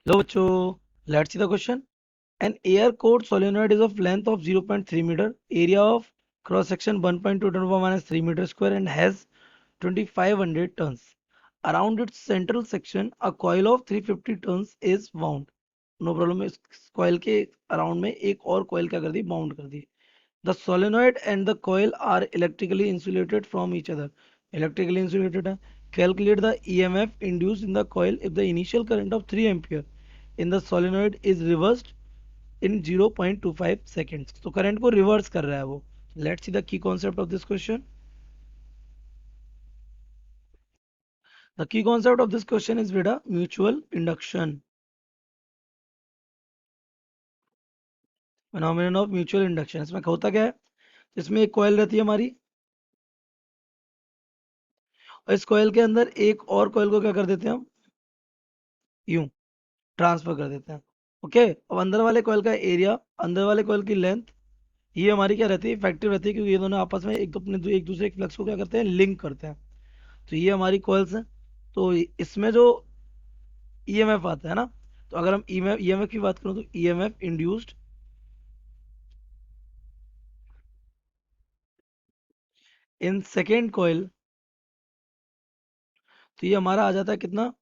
लो बच्चों, let's see the question. An air core solenoid is of length of 0.3 meter, area of cross section 1.2 10 to the power minus 3 meter square and has 2500 tons. Around its central section, a coil of 350 tons is wound. No problem. इस coil के around में एक और coil क्या कर दी, bound कर दी. The solenoid and the coil are electrically insulated from each other. Electrically insulated है. Calculate the EMF induced in the coil if the initial current of 3 ampere in the solenoid is reversed in 0.25 seconds. तो current को reverse कर रहा है वो. Let's see the key concept of this question. The key concept of this question is beta mutual induction. Phenomenon of mutual induction. इसमें होता क्या है, इसमें एक कॉइल रहती है हमारी और इस कॉइल के अंदर एक और कॉइल को क्या कर देते हैं हम, यूं ट्रांसफर कर देते हैं. ओके, अब अंदर वाले कॉइल का एरिया, अंदर वाले कॉइल की लेंथ, ये हमारी क्या रहती है, इफेक्टिव रहती है, क्योंकि ये दोनों आपस में एक दूसरे के फ्लक्स को क्या करते हैं, लिंक करते हैं. तो ये हमारी कॉइल्स हैं. तो इसमें जो ईएमएफ आता है ना, तो अगर हम ईएमएफ की बात करूं तो EMF induced in second coil, तो ये हमारा आ जाता है कितना,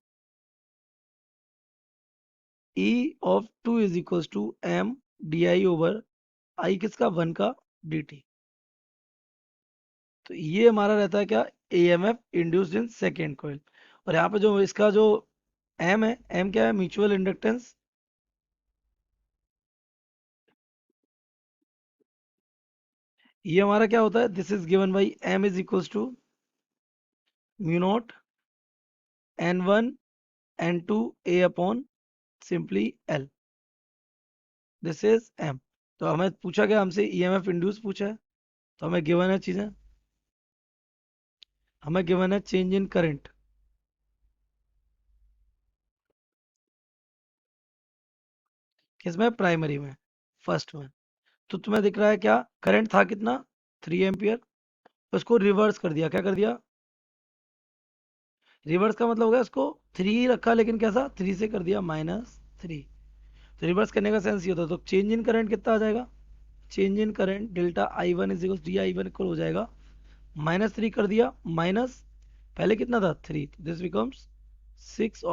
E of two is equal to M D I over I किसका, वन का डी टी. तो ये हमारा रहता है क्या, E M F induced in second coil. और यहाँ पे जो इसका जो एम है, एम क्या है, म्यूचुअल इंडक्टेंस. ये हमारा क्या होता है, this is given by M is equal to mu naught N one N two A upon simply L. This is M. तो हमें पूछा गया, हमसे ईएमएफ इंड्यूस पूछा है, तो हमें गिवन है चीजें, हमें गिवन है चेंज इन करंट. किसमें, प्राइमरी में, फर्स्ट में. तो तुम्हें दिख रहा है क्या, करंट था कितना, 3 एम्पियर. उसको रिवर्स कर दिया, क्या कर दिया, रिवर्स का मतलब हो गया इसको 3 रखा, लेकिन कैसा, 3 से कर दिया -3. तो रिवर्स करने का सेंस ये होता है. तो चेंज इन करंट कितना आ जाएगा, change in current delta I one is D I one equal हो जाएगा, -3 कर दिया, माइनस पहले कितना था 3, दिस बिकम्स 6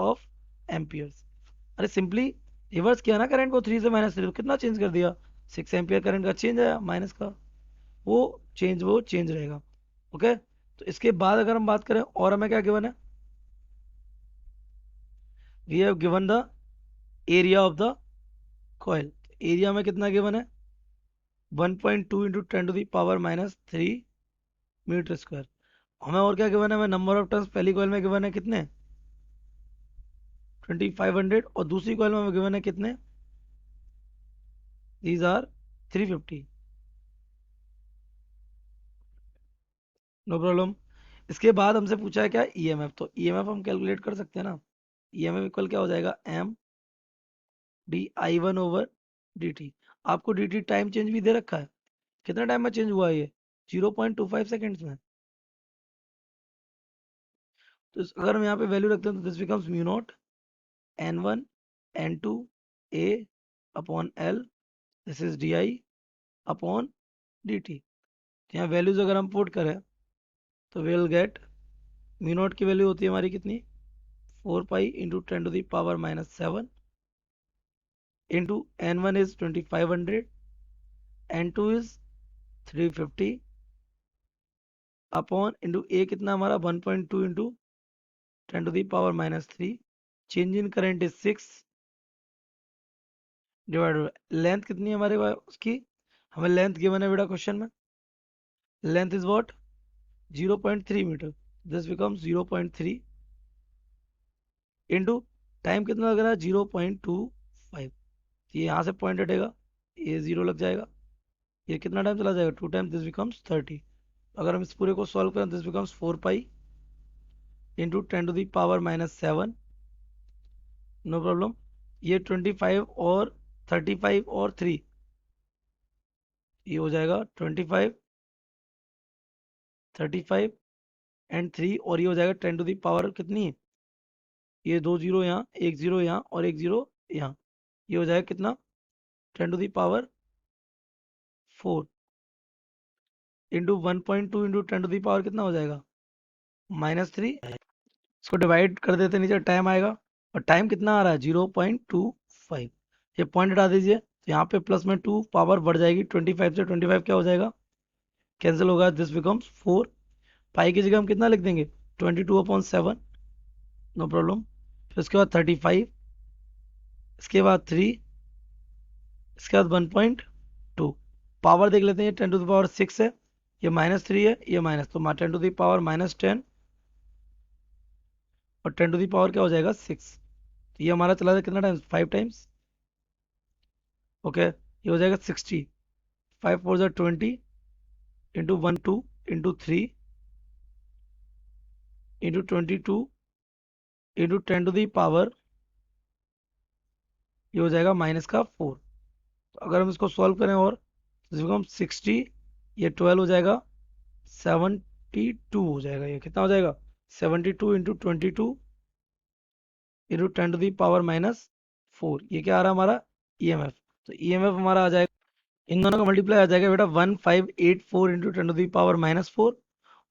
अरे सिंपली रिवर्स किया ना करंट को, 3 से -3, तो कितना चेंज कर दिया, 6 एम्पियर करंट का चेंज आया, माइनस का वो चेंज रहेगा. ओके. तो इसके बाद अगर हम बात करें और हमें क्या गिवन है, we have given the area of the coil. Area में कितना गिवन है, 1.2 into 10 to the power -3 metre square. हमें और क्या गिवन है, हमें नंबर ऑफ टर्न्स पहली कॉइल में गिवन है कितने, 2500, और दूसरी कॉइल में हमें गिवन है कितने, दीज आर 350. No problem. इसके बाद हमसे पूछा है क्या, ईएमएफ. तो ईएमएफ हम कैलकुलेट कर सकते हैं ना. ईएमएफ इक्वल क्या हो जाएगा, M D I one over D T. आपको डी टी टाइम चेंज भी दे रखा है, कितना टाइम में चेंज हुआ है ये, 0.25 सेकेंड्स में. तो अगर हम यहाँ पे वैल्यू रखते हैं तो this becomes mu naught N one N two A upon L, this is D I upon D T. यहाँ वैल्यूज अगर हम पुट करें तो विल गेट, म्यू नॉट की वैल्यू होती है हमारी कितनी, 4 pi into 10 to the power -7 into N one is 2500, N two is 350 upon into A कितना हमारा 1.2 into 10 to the power -3. Change in current is 6 divide, length कितनी है हमारे उसकी, हमें लेंथ गिवन है बेटा क्वेश्चन में, length is what, 0.3 metre. This becomes 0.3 into time कितना लग रहा है, 0.25. ये यहाँ से पॉइंट हटेगा, ये 0 लग जाएगा, ये कितना टाइम चला जाएगा, 2 टाइम, दिस बिकम्स 30. अगर हम इस पूरे को सॉल्व करें, this becomes 4 pi into 10 to the power -7. No problem. ये 25 और 35 और 3, ये हो जाएगा 25, 35 एंड 3, और ये हो जाएगा 10 to the power कितनी, ये 2 जीरो यहाँ, 1 जीरो यहाँ और 1 जीरो यहाँ ये हो जाएगा कितना 10⁴ इंटू 1.2 इंटू 10⁻, कितना हो जाएगा -3। इसको डिवाइड कर देते नीचे टाइम आएगा, और टाइम कितना आ रहा है 0.25। ये पॉइंट हटा दीजिए, तो यहाँ पे प्लस में 2 पावर बढ़ जाएगी 25 से, 25 क्या हो जाएगा कैंसिल होगा, दिस बिकम्स 4। पाई की जगह हम कितना लिख देंगे 22/7, नो प्रॉब्लम। फिर उसके बाद 35, इसके बाद 3, इसके बाद 1.2। पावर देख लेते हैं, 10⁻6 है, ये -3 है, ये माइनस, तो 10⁻−10 और 10⁻ क्या हो जाएगा 6। तो ये हमारा चला जाएगा कितना टाइम्स 5 टाइम्स। ओके, ये हो जाएगा 60। 5 4 ज़ा 20 इंटू 1 2 इंटू 3 इंटू 22 इंटू 10⁻, ये हो जाएगा -4। तो अगर हम इसको सॉल्व करें और, तो इसको हम 60, ये 12 हो जाएगा 72 हो जाएगा। ये कितना हो जाएगा 72 इंटू 22 इंटू 10⁻⁻4। ये क्या आ रहा है हमारा ईएमएफ। तो ईएमएफ हमारा आ जाएगा, इन दोनों का मल्टीप्लाई आ जाएगा बेटा 1584 into 10⁻⁻4,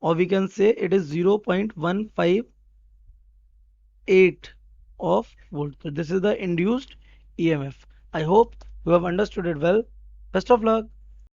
or we can say it is 0.158 of volt. So this is the induced EMF. I hope you have understood it well. Best of luck.